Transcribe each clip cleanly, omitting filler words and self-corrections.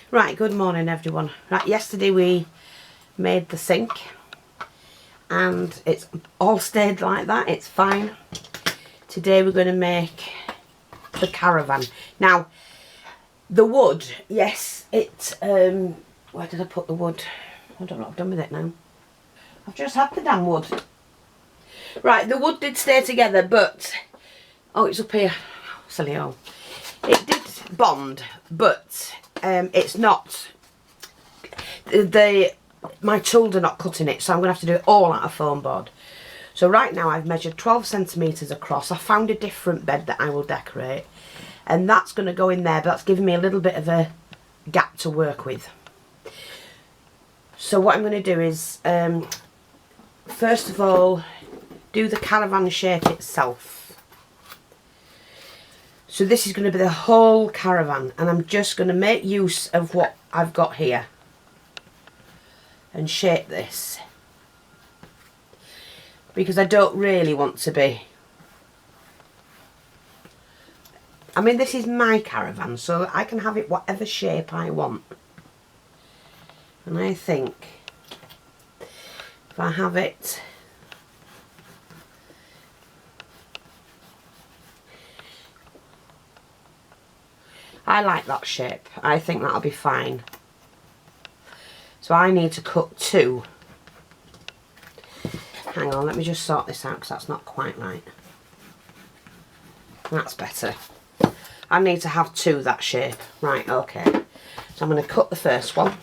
Right, good morning everyone. Right, yesterday we made the sink and it's all stayed like that, it's fine. Today we're going to make the caravan. Now, the wood, yes, where did I put the wood? I don't know what I've done with it now. I've just had the damn wood. Right, the wood did stay together, but, oh, it's up here. Silly hole. It did bond, but it's not. My tools are not cutting it, so I'm going to have to do it all out of foam board. So right now I've measured 12 centimetres across. I found a different bed that I will decorate, and that's going to go in there, but that's giving me a little bit of a gap to work with. So what I'm going to do is, first of all, do the caravan shape itself. So this is going to be the whole caravan, and I'm just going to make use of what I've got here and shape this, because I don't really want to be, I mean, this is my caravan, so I can have it whatever shape I want. And I think if I have it I like that shape. I think that'll be fine. So I need to cut two. Hang on, let me just sort this out because that's not quite right. That's better. I need to have two that shape. Right, okay. So I'm going to cut the first one.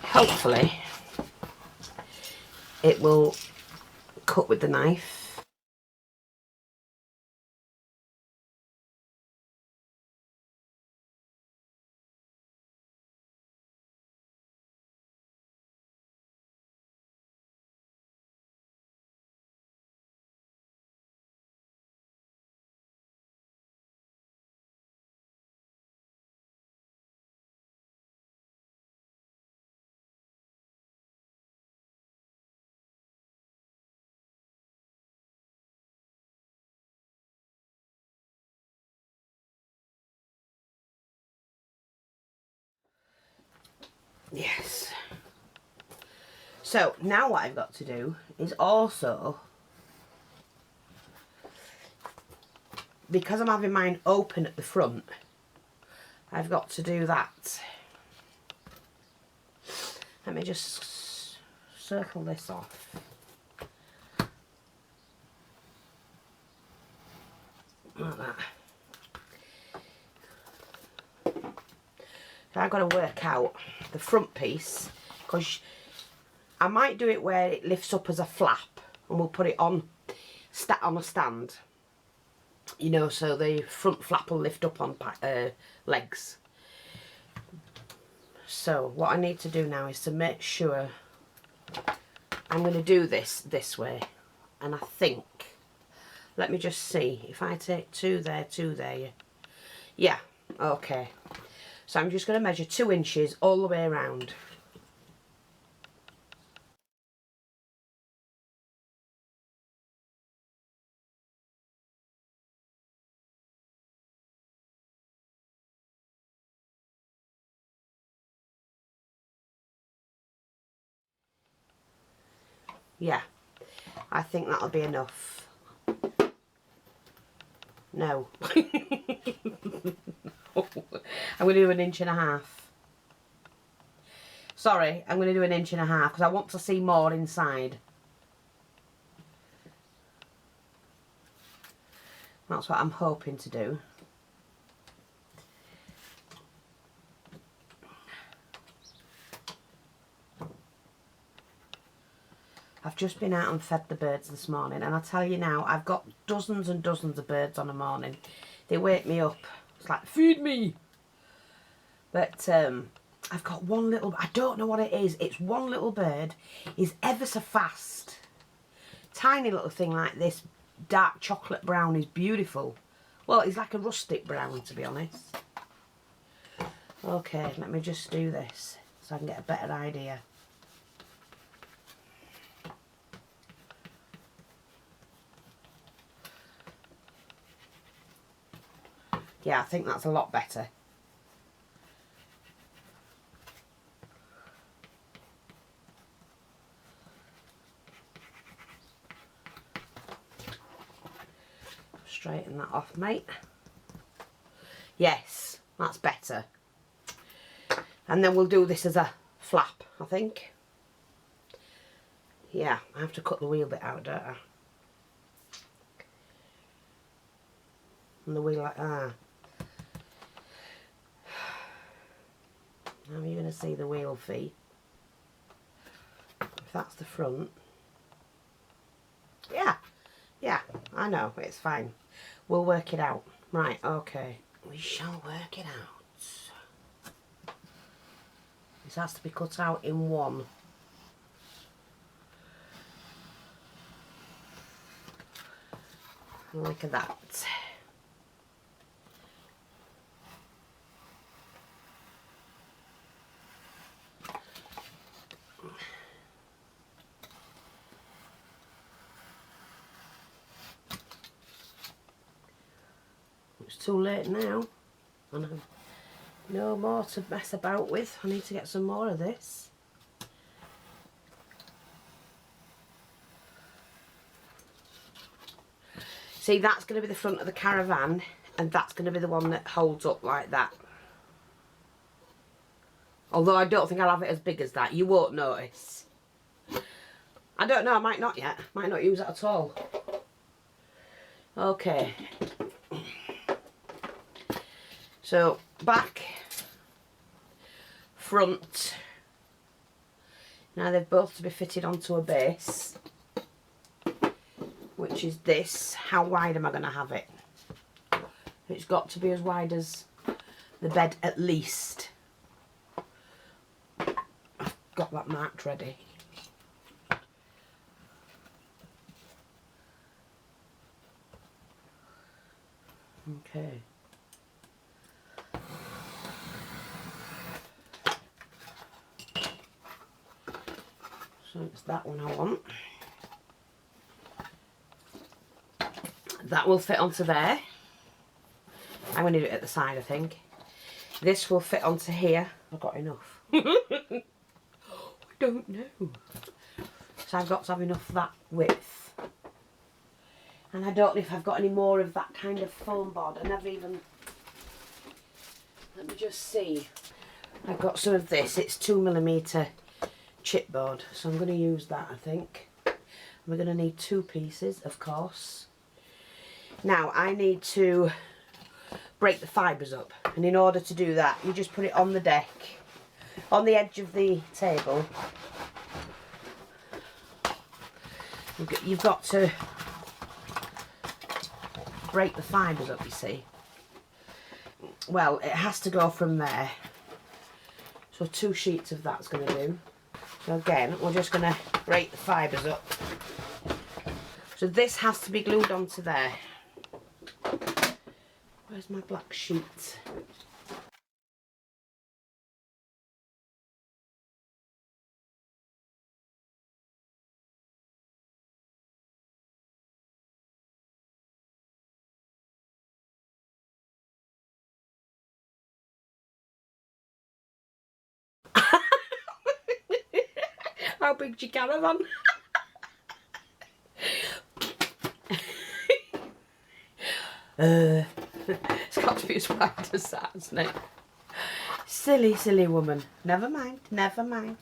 Hopefully it will cut with the knife. Yes. So now what I've got to do is also, because I'm having mine open at the front, I've got to do that. Let me just circle this off. Like that. So I've got to work out the front piece, because I might do it where it lifts up as a flap and we'll put it on a stand, you know, so the front flap will lift up on legs. So what I need to do now is to make sure I'm going to do this way, and I think, let me just see, if I take two there, yeah, okay. So I'm just going to measure 2 inches all the way around. Yeah, I think that'll be enough. No. I'm going to do 1.5 inches. Sorry, I'm going to do 1.5 inches because I want to see more inside. That's what I'm hoping to do. I've just been out and fed the birds this morning, and I tell you now, I've got dozens and dozens of birds on a morning. They wake me up. It's like, feed me. But I've got one little, I don't know what it is. It's one little bird. He's ever so fast. Tiny little thing like this, dark chocolate brown, is beautiful. Well, he's like a rustic brown, to be honest. Okay, let me just do this so I can get a better idea. Yeah, I think that's a lot better. straighten that off, mate. Yes, that's better. And then we'll do this as a flap, I think. Yeah, I have to cut the wheel bit out, don't I? And the wheel like that. Now you're going to see the wheel feet. If that's the front. Yeah, I know, it's fine. We'll work it out. Right, okay. We shall work it out. This has to be cut out in one. Look at that. It's too late now. I know. No more to mess about with. I need to get some more of this. See, that's going to be the front of the Caravan, and that's going to be the one that holds up like that. Although I don't think I'll have it as big as that. You won't notice. I don't know, I might not yet. Might not use it at all. Okay. So, back, front. Now they've both to be fitted onto a base, which is this. How wide am I going to have it? It's got to be as wide as the bed at least. I've got that marked ready. Okay. So it's that one I want. That will fit onto there. I'm going to do it at the side, I think. This will fit onto here. I've got enough. I don't know. So I've got to have enough of that width. And I don't know if I've got any more of that kind of foam board. I never even... Let me just see. I've got some of this. It's 2mm chipboard. So I'm going to use that, I think. We're going to need 2 pieces, of course. Now, I need to break the fibres up. And in order to do that, you just put it on the deck, on the edge of the table. You've got to break the fibres up, you see. Well, it has to go from there. So 2 sheets of that's going to do. So again, we're just going to break the fibres up. So this has to be glued onto there. Where's my black sheet? How big's your Caravan? It's got to be as wide as that, hasn't it? Silly, silly woman. Never mind, never mind.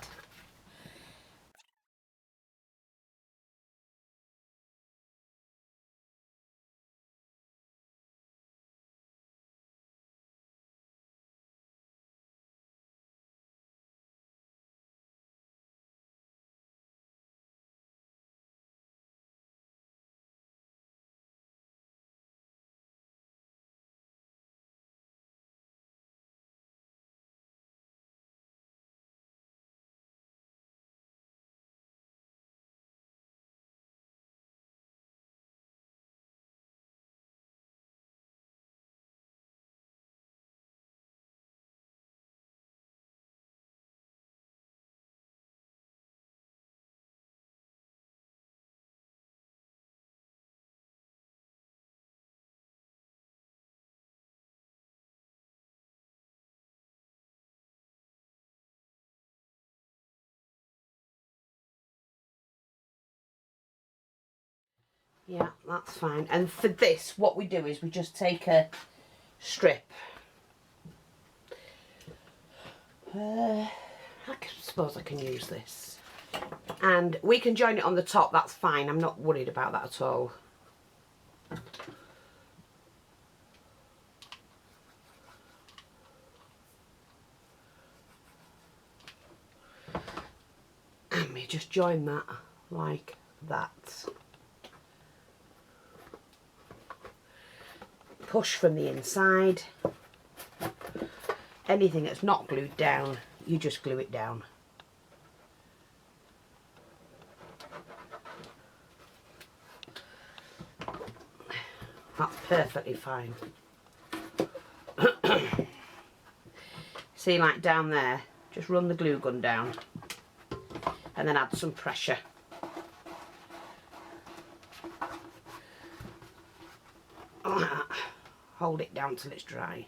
Yeah, that's fine. And for this, what we do is we just take a strip. I suppose I can use this. And we can join it on the top, that's fine. I'm not worried about that at all. And we just join that like that. Push from the inside. Anything that's not glued down, you just glue it down. That's perfectly fine. See, like down there, just run the glue gun down and then add some pressure. Hold it down till it's dry.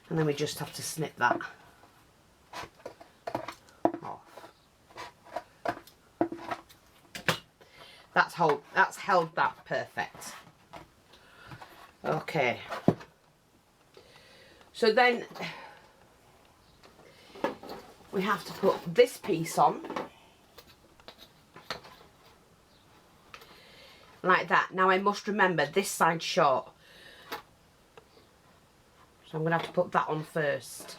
And then we just have to snip that off. That's held that perfect. Okay. So then we have to put this piece on. Like that. Now I must remember this side's short. So I'm going to have to put that on first.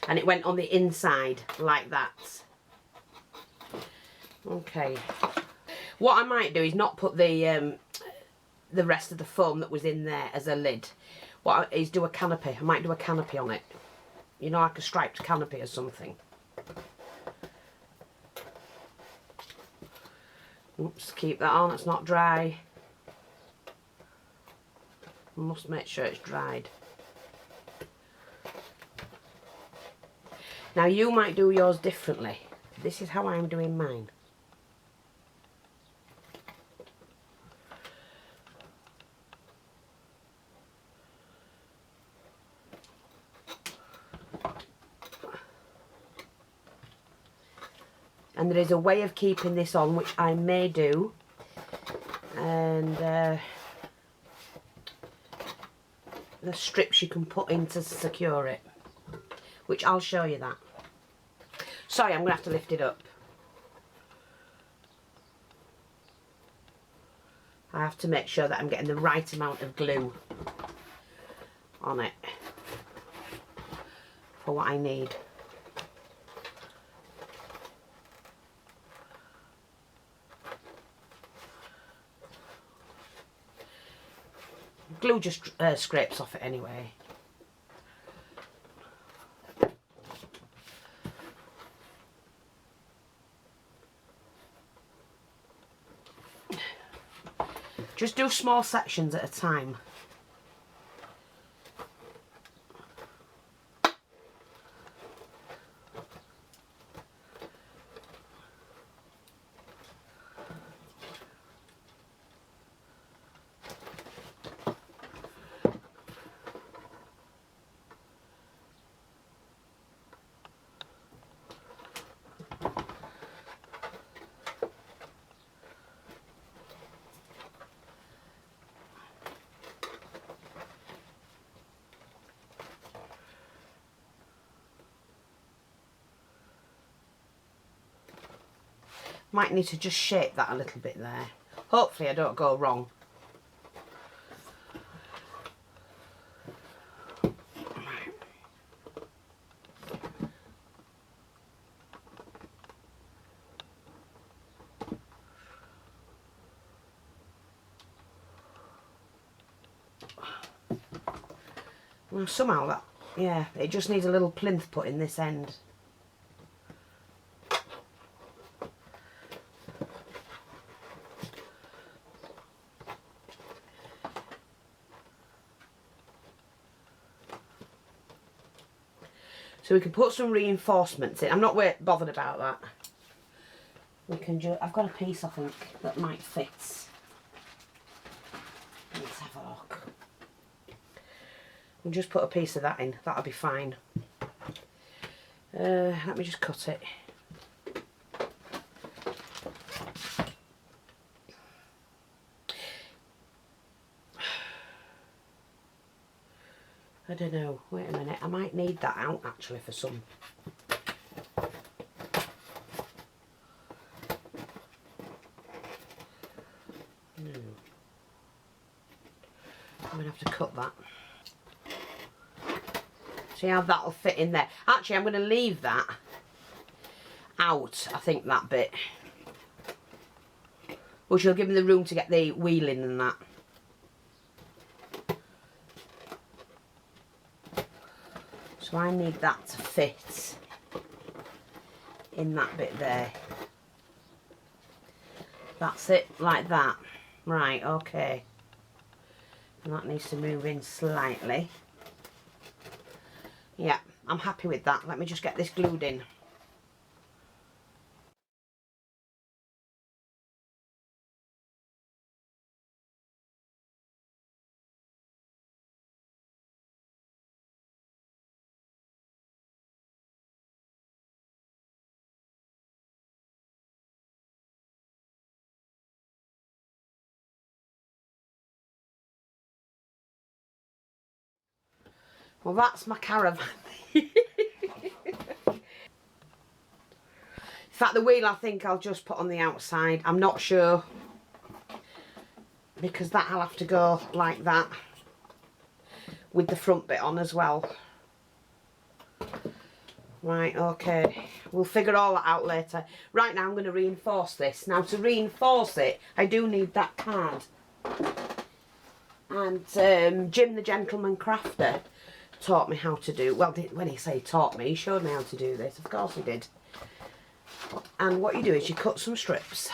And it went on the inside like that. Okay. What I might do is not put the rest of the foam that was in there as a lid. What is do a canopy. I might do a canopy on it. You know, like a striped canopy or something. Oops, keep that on, it's not dry. I must make sure it's dried. Now you might do yours differently. This is how I'm doing mine. And there is a way of keeping this on, which I may do. And the strips you can put in to secure it, which I'll show you that. Sorry, I'm going to have to lift it up. I have to make sure that I'm getting the right amount of glue on it for what I need. Glue just scrapes off it anyway. Just do small sections at a time. Might need to just shape that a little bit there. Hopefully I don't go wrong. Well, somehow that, yeah, it just needs a little plinth put in this end. So we can put some reinforcements in. I'm not bothered about that. We can just, I've got a piece I think that might fit. Let's have a look. We'll just put a piece of that in. That'll be fine. Let me just cut it. I don't know, wait a minute, I might need that out actually for some. No. I'm going to have to cut that. See how that'll fit in there. Actually, I'm going to leave that out, I think, that bit. Which will give me the room to get the wheeling and that. So I need that to fit in that bit there. That's it, like that. Right, okay. And that needs to move in slightly. Yeah, I'm happy with that. Let me just get this glued in. Well, that's my caravan. In fact, the wheel I think I'll just put on the outside. I'm not sure, because that'll have to go like that with the front bit on as well. Right, okay. We'll figure all that out later. Right now I'm going to reinforce this. Now to reinforce it, I do need that card. And Jim the Gentleman Crafter taught me how to do, well, when he say taught me, he showed me how to do this. Of course he did. And what you do is you cut some strips.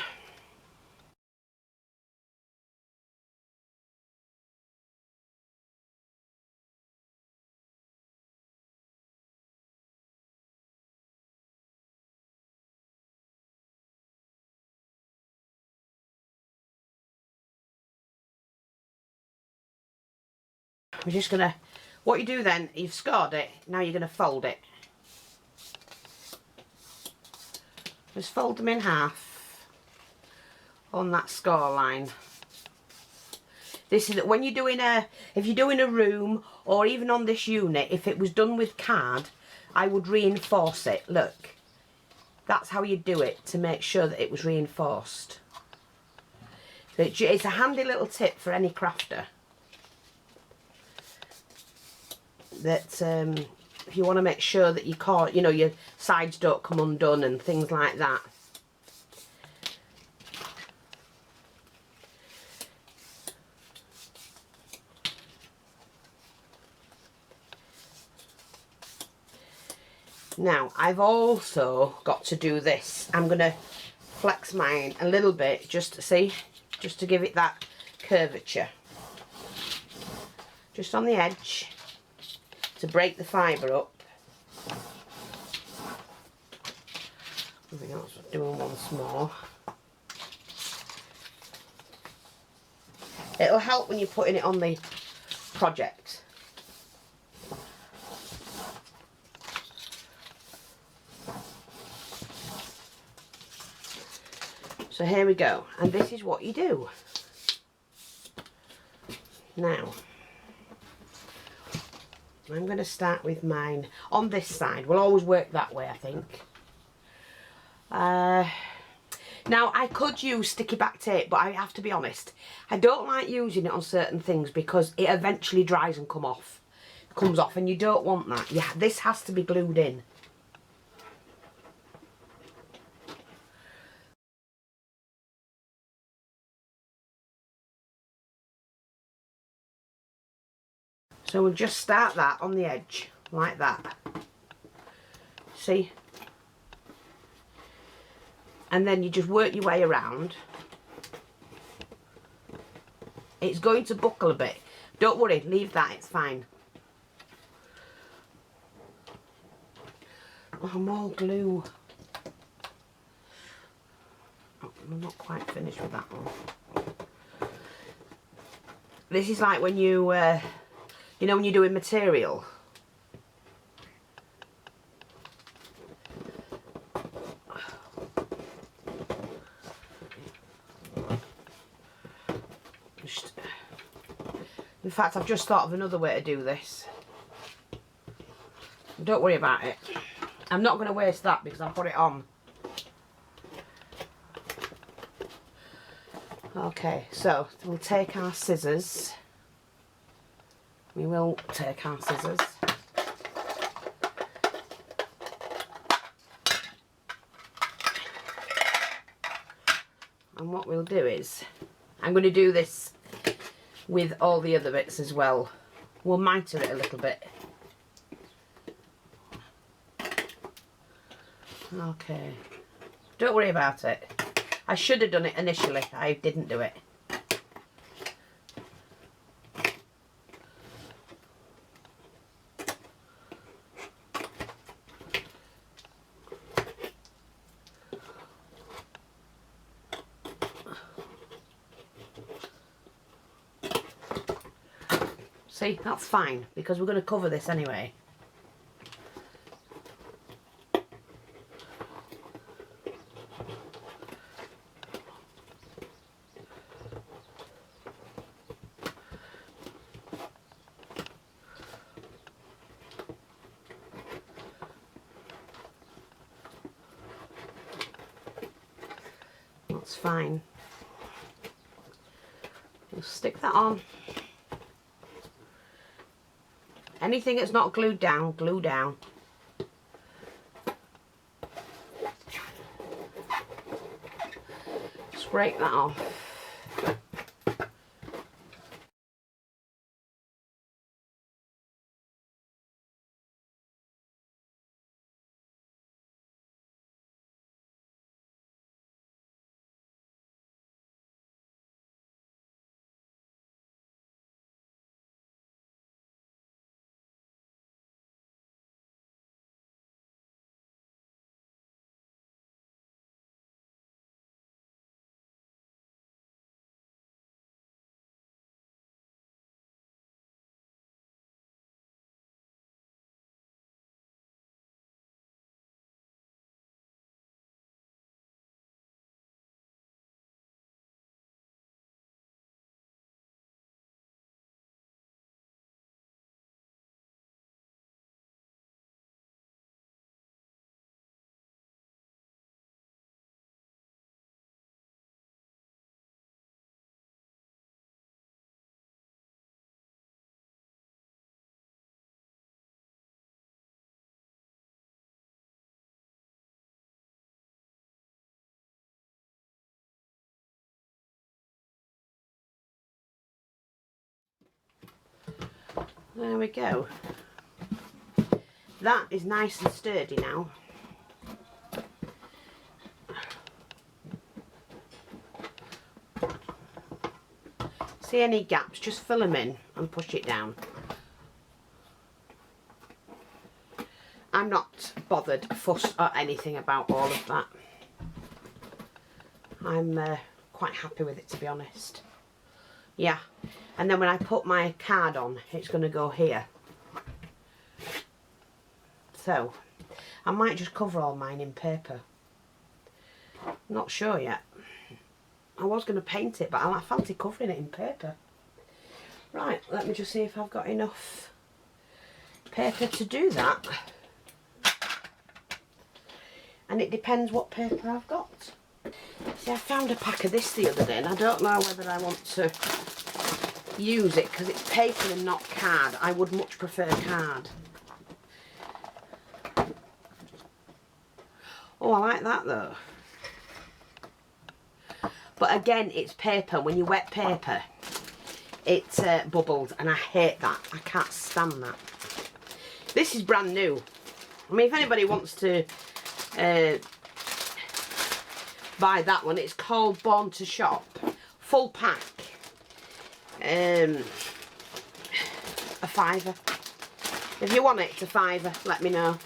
We're just going to, what you do then, you've scored it, now you're going to fold it. Just fold them in half on that score line. This is when you're doing if you're doing a room or even on this unit, if it was done with card, I would reinforce it. Look, that's how you do it to make sure that it was reinforced. So it's a handy little tip for any crafter. That if you want to make sure that you can't, you know, your sides don't come undone and things like that. Now I've also got to do this. I'm going to flex mine a little bit just to see, just to give it that curvature. Just on the edge. To break the fibre up. I think that's doing once more. It'll help when you're putting it on the project. So here we go, and this is what you do. Now I'm going to start with mine on this side. We'll always work that way, I think. Now I could use sticky back tape, but I have to be honest, I don't like using it on certain things because it eventually dries and comes off, and you don't want that. Yeah, this has to be glued in. So we'll just start that on the edge, like that. See? And then you just work your way around. It's going to buckle a bit. Don't worry, leave that, it's fine. Oh, more glue. Oh, I'm not quite finished with that one. This is like when you know when you're doing material. In fact, I've just thought of another way to do this. Don't worry about it. I'm not going to waste that because I put it on. Okay, so we'll take our scissors. We will take our scissors. And what we'll do is, I'm going to do this with all the other bits as well. We'll mitre it a little bit. Okay, don't worry about it. I should have done it initially, I didn't do it. See, that's fine, because we're going to cover this anyway. That's fine. We'll stick that on. Anything that's not glued down, glue down. Scrape that off. There we go. That is nice and sturdy now. See any gaps, just fill them in and push it down. I'm not bothered, fussed or anything about all of that. I'm quite happy with it, to be honest. Yeah, and then when I put my card on, it's going to go here. So, I might just cover all mine in paper. Not sure yet. I was going to paint it, but I fancy covering it in paper. Right, let me just see if I've got enough paper to do that. And it depends what paper I've got. See, I found a pack of this the other day, and I don't know whether I want to use it because it's paper and not card. I would much prefer card. Oh, I like that though. But again, it's paper. When you wet paper, it bubbles, and I hate that. I can't stand that. This is brand new. I mean, if anybody wants to buy that one, it's called Born to Shop. Full pack. A £5. If you want it, it's a £5. Let me know.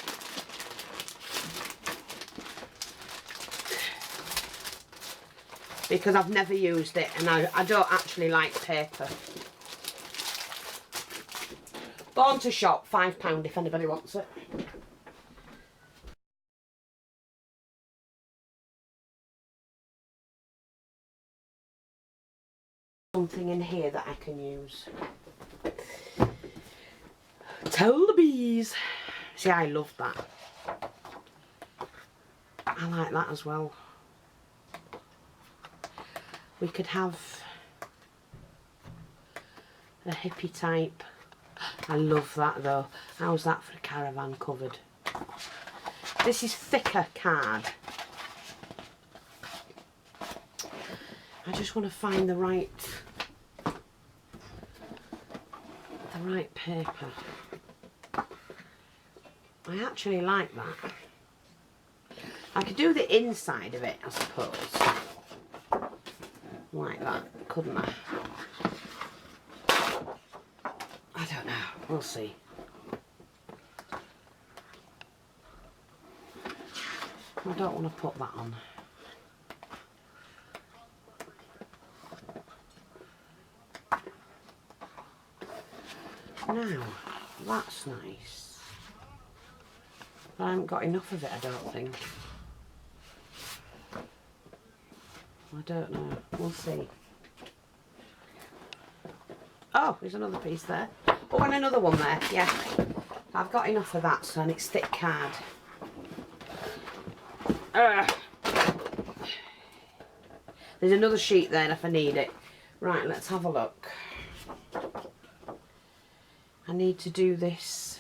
Because I've never used it, and I don't actually like paper. Born to Shop, £5 if anybody wants it. Something in here that I can use. Tell the bees. See, I love that. I like that as well. We could have a hippie type. I love that though. How's that for a caravan covered? This is thicker card. I just want to find the right paper. I actually like that. I could do the inside of it, I suppose. Like that, couldn't I? I don't know. We'll see. I don't want to put that on. Now, that's nice. But I haven't got enough of it, I don't think. I don't know. We'll see. Oh, there's another piece there. Oh, and another one there. Yeah. I've got enough of that, son. It's thick card. There's another sheet there if I need it. Right, let's have a look. I need to do this.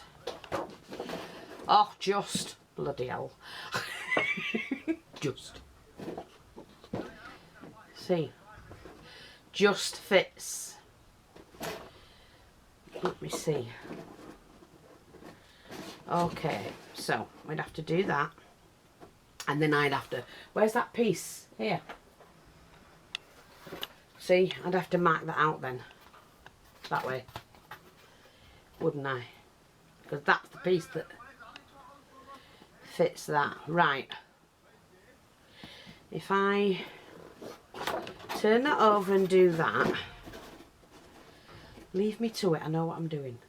Oh, just. Bloody hell. Just. See. Just fits. Let me see. Okay, so we'd have to do that. And then I'd have to... Where's that piece? Here. See, I'd have to mark that out then. That way. Wouldn't I? Because that's the piece that fits that. Right. If I turn that over and do that, leave me to it. I know what I'm doing.